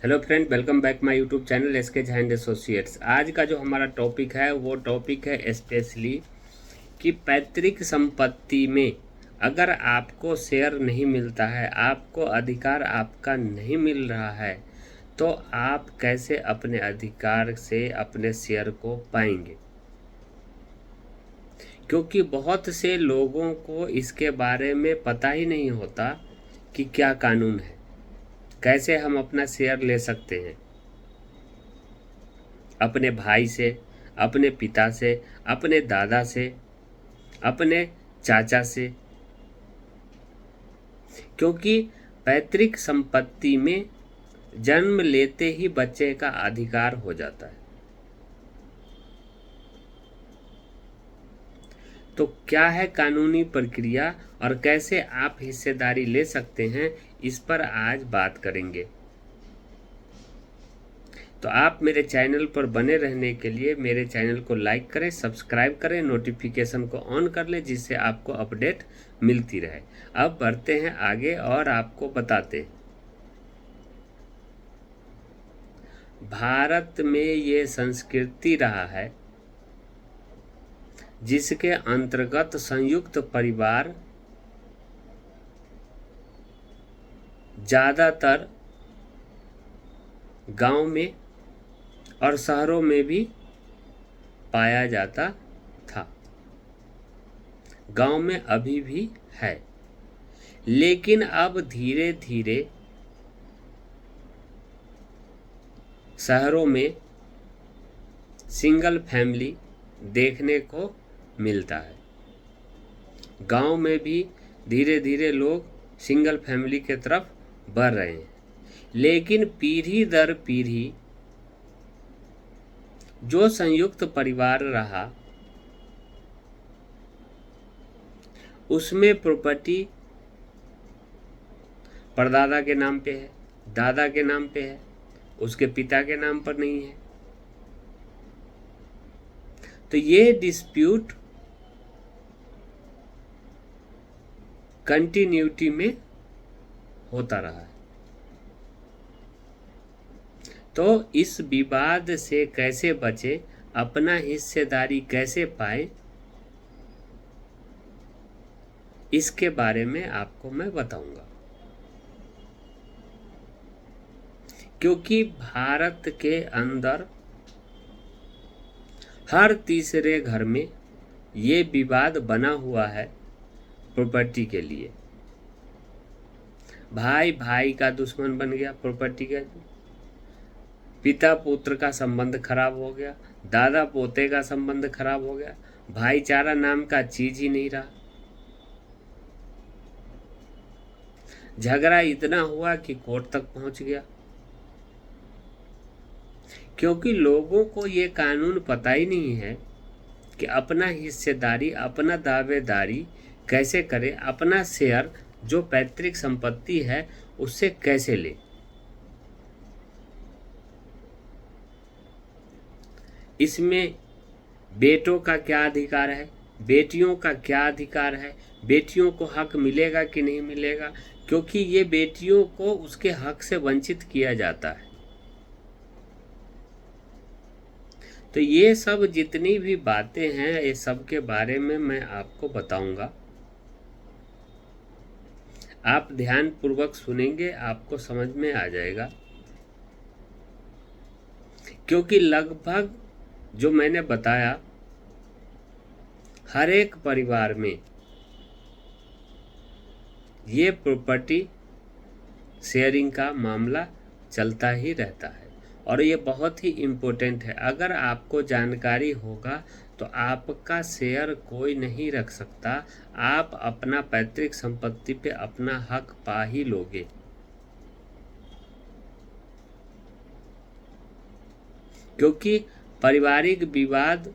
Hello friend, welcome back my YouTube channel SK Jha and associates. आज का जो हमारा टॉपिक है वो टॉपिक है स्पेशली कि पैतृक संपत्ति में अगर आपको शेयर नहीं मिलता है, आपको अधिकार आपका नहीं मिल रहा है, तो आप कैसे अपने अधिकार से अपने शेयर को पाएंगे। क्योंकि बहुत से लोगों को इसके बारे में पता ही नहीं होता कि क्या कानून है, कैसे हम अपना शेयर ले सकते हैं अपने भाई से, अपने पिता से, अपने दादा से, अपने चाचा से। क्योंकि पैतृक संपत्ति में जन्म लेते ही बच्चे का अधिकार हो जाता है। तो क्या है कानूनी प्रक्रिया और कैसे आप हिस्सेदारी ले सकते हैं, इस पर आज बात करेंगे। तो आप मेरे चैनल पर बने रहने के लिए मेरे चैनल को लाइक करें, सब्सक्राइब करें, नोटिफिकेशन को ऑन कर लें, जिससे आपको अपडेट मिलती रहे। अब बढ़ते हैं आगे और आपको बताते हैं। भारत में ये संस्कृति रहा है जिसके अंतर्गत संयुक्त परिवार ज़्यादातर गांव में और शहरों में भी पाया जाता था। गांव में अभी भी है, लेकिन अब धीरे धीरे शहरों में सिंगल फैमिली देखने को मिलता है। गांव में भी धीरे धीरे लोग सिंगल फैमिली के तरफ बढ़ रहे हैं, लेकिन पीढ़ी दर पीढ़ी जो संयुक्त परिवार रहा उसमें प्रॉपर्टी परदादा के नाम पे है, दादा के नाम पे है, उसके पिता के नाम पर नहीं है। तो ये डिस्प्यूट कंटिन्यूटी में होता रहा है। तो इस विवाद से कैसे बचे, अपना हिस्सेदारी कैसे पाए, इसके बारे में आपको मैं बताऊंगा। क्योंकि भारत के अंदर हर तीसरे घर में ये विवाद बना हुआ है प्रॉपर्टी के लिए। भाई भाई का दुश्मन बन गया प्रॉपर्टी का, पिता पुत्र का संबंध खराब हो गया, दादा पोते का संबंध खराब हो गया, भाईचारा नाम का चीज ही नहीं रहा। झगड़ा इतना हुआ कि कोर्ट तक पहुंच गया। क्योंकि लोगों को ये कानून पता ही नहीं है कि अपना हिस्सेदारी, अपना दावेदारी कैसे करे, अपना शेयर जो पैतृक संपत्ति है उससे कैसे ले। इसमें बेटों का क्या अधिकार है, बेटियों का क्या अधिकार है, बेटियों को हक मिलेगा कि नहीं मिलेगा, क्योंकि ये बेटियों को उसके हक से वंचित किया जाता है। तो ये सब जितनी भी बातें हैं, ये सब के बारे में मैं आपको बताऊंगा। आप ध्यान पूर्वक सुनेंगे, आपको समझ में आ जाएगा। क्योंकि लगभग जो मैंने बताया, हर एक परिवार में ये प्रॉपर्टी शेयरिंग का मामला चलता ही रहता है और ये बहुत ही इम्पोर्टेंट है। अगर आपको जानकारी होगा तो आपका शेयर कोई नहीं रख सकता, आप अपना पैतृक संपत्ति पे अपना हक पा ही लोगे। क्योंकि पारिवारिक विवाद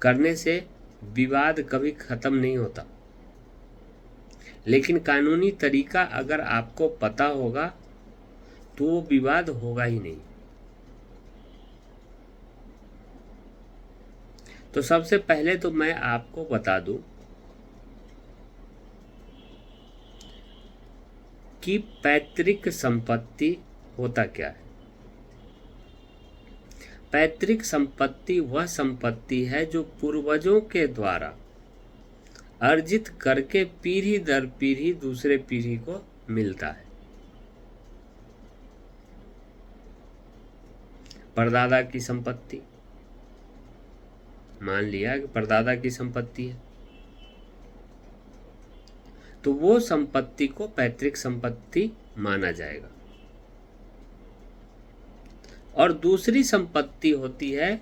करने से विवाद कभी खत्म नहीं होता, लेकिन कानूनी तरीका अगर आपको पता होगा तो वो विवाद होगा ही नहीं। तो सबसे पहले तो मैं आपको बता दूं कि पैतृक संपत्ति होता क्या है? पैतृक संपत्ति वह संपत्ति है जो पूर्वजों के द्वारा अर्जित करके पीढ़ी दर पीढ़ी दूसरे पीढ़ी को मिलता है। परदादा की संपत्ति, मान लिया कि परदादा की संपत्ति है, तो वो संपत्ति को पैतृक संपत्ति माना जाएगा। और दूसरी संपत्ति होती है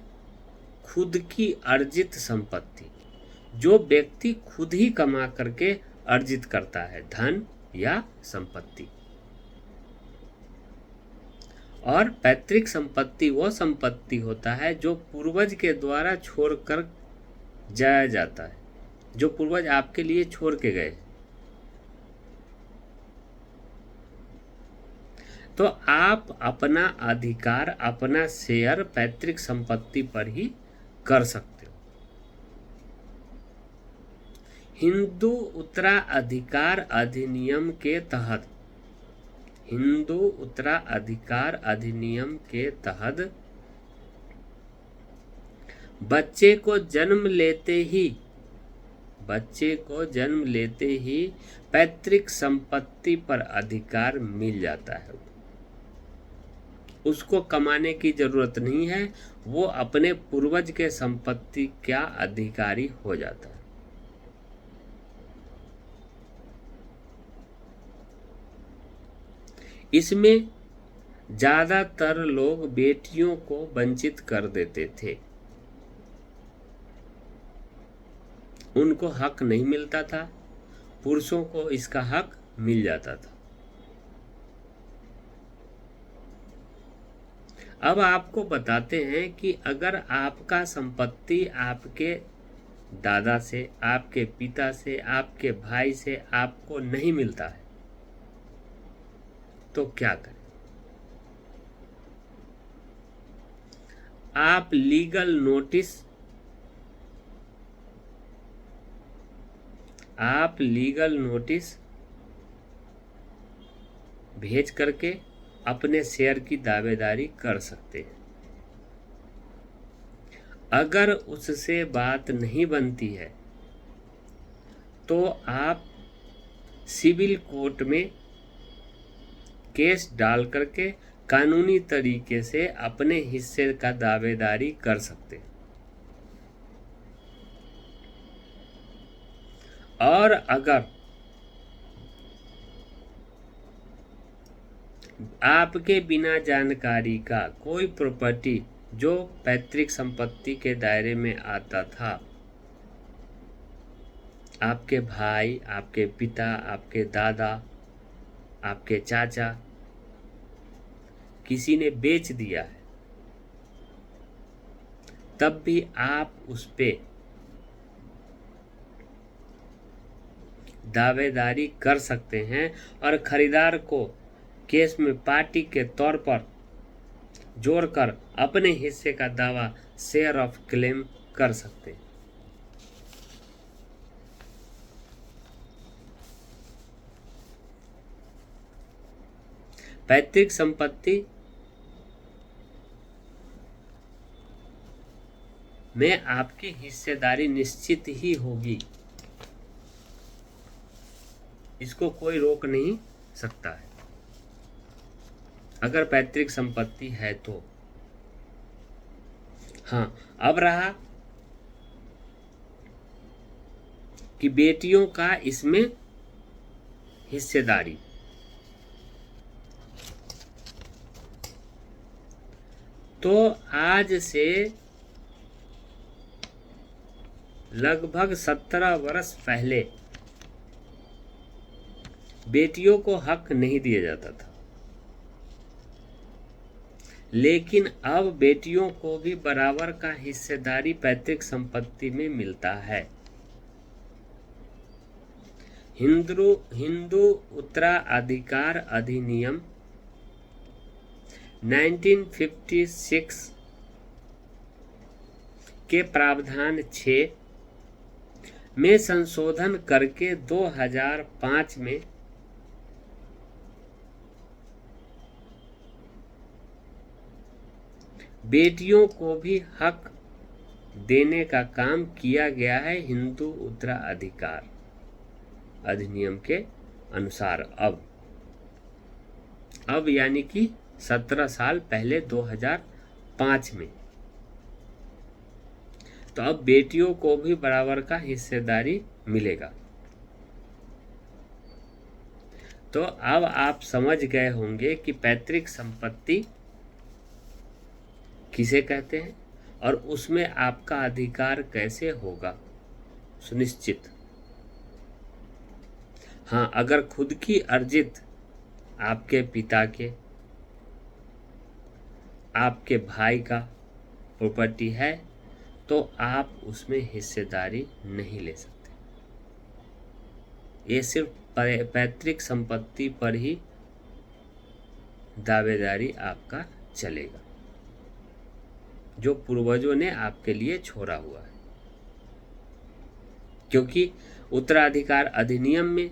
खुद की अर्जित संपत्ति, जो व्यक्ति खुद ही कमा करके अर्जित करता है, धन या संपत्ति। और पैतृक संपत्ति वो संपत्ति होता है जो पूर्वज के द्वारा छोड़कर जाया जाता है, जो पूर्वज आपके लिए छोड़ के गए। तो आप अपना अधिकार, अपना शेयर पैतृक संपत्ति पर ही कर सकते हो। हिंदू उत्तराधिकार अधिनियम के तहत, हिंदू उत्तराधिकार अधिनियम के तहत बच्चे को जन्म लेते ही पैतृक संपत्ति पर अधिकार मिल जाता है। उसको कमाने की जरूरत नहीं है, वो अपने पूर्वज के संपत्ति का अधिकारी हो जाता है। इसमें ज्यादातर लोग बेटियों को वंचित कर देते थे, उनको हक नहीं मिलता था, पुरुषों को इसका हक मिल जाता था। अब आपको बताते हैं कि अगर आपका संपत्ति आपके दादा से, आपके पिता से, आपके भाई से आपको नहीं मिलता है तो क्या करें? आप लीगल नोटिस भेज करके अपने शेयर की दावेदारी कर सकते हैं। अगर उससे बात नहीं बनती है तो आप सिविल कोर्ट में केस डाल करके कानूनी तरीके से अपने हिस्से का दावेदारी कर सकते हैं। और अगर आपके बिना जानकारी का कोई प्रॉपर्टी जो पैतृक संपत्ति के दायरे में आता था, आपके भाई, आपके पिता, आपके दादा, आपके चाचा, किसी ने बेच दिया है, तब भी आप उस पे दावेदारी कर सकते हैं और खरीदार को केस में पार्टी के तौर पर जोड़कर अपने हिस्से का दावा, शेयर ऑफ क्लेम कर सकते हैं। पैतृक संपत्ति में आपकी हिस्सेदारी निश्चित ही होगी, इसको कोई रोक नहीं सकता है। अगर पैतृक संपत्ति है तो। हाँ, अब रहा कि बेटियों का इसमें हिस्सेदारी। तो आज से लगभग 17 वर्ष पहले बेटियों को हक नहीं दिया जाता था, लेकिन अब बेटियों को भी बराबर का हिस्सेदारी पैतृक संपत्ति में मिलता है। हिंदू उत्तराधिकार अधिनियम 1956 के प्रावधान 6 में संशोधन करके 2005 में बेटियों को भी हक देने का काम किया गया है हिंदू उत्तराधिकार अधिनियम के अनुसार। अब यानी कि 17 साल पहले 2005 में। तो अब बेटियों को भी बराबर का हिस्सेदारी मिलेगा। तो अब आप समझ गए होंगे कि पैतृक संपत्ति किसे कहते हैं और उसमें आपका अधिकार कैसे होगा सुनिश्चित। हाँ, अगर खुद की अर्जित आपके पिता के, आपके भाई का प्रॉपर्टी है तो आप उसमें हिस्सेदारी नहीं ले सकते। ये सिर्फ पैतृक संपत्ति पर ही दावेदारी आपका चलेगा जो पूर्वजों ने आपके लिए छोड़ा हुआ है, क्योंकि उत्तराधिकार अधिनियम में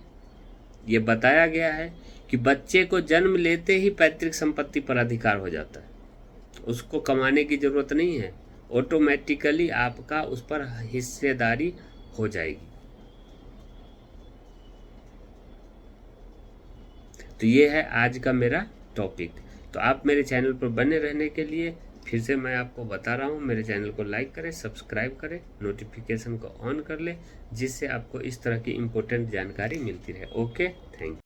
ये बताया गया है कि बच्चे को जन्म लेते ही पैतृक संपत्ति पर अधिकार हो जाता है। उसको कमाने की जरूरत नहीं है, ऑटोमेटिकली आपका उस पर हिस्सेदारी हो जाएगी। तो ये है आज का मेरा टॉपिक। तो आप मेरे चैनल पर बने रहने के लिए फिर से मैं आपको बता रहा हूँ, मेरे चैनल को लाइक करें, सब्सक्राइब करें, नोटिफिकेशन को ऑन कर लें, जिससे आपको इस तरह की इम्पोर्टेंट जानकारी मिलती रहे। Okay, thank you.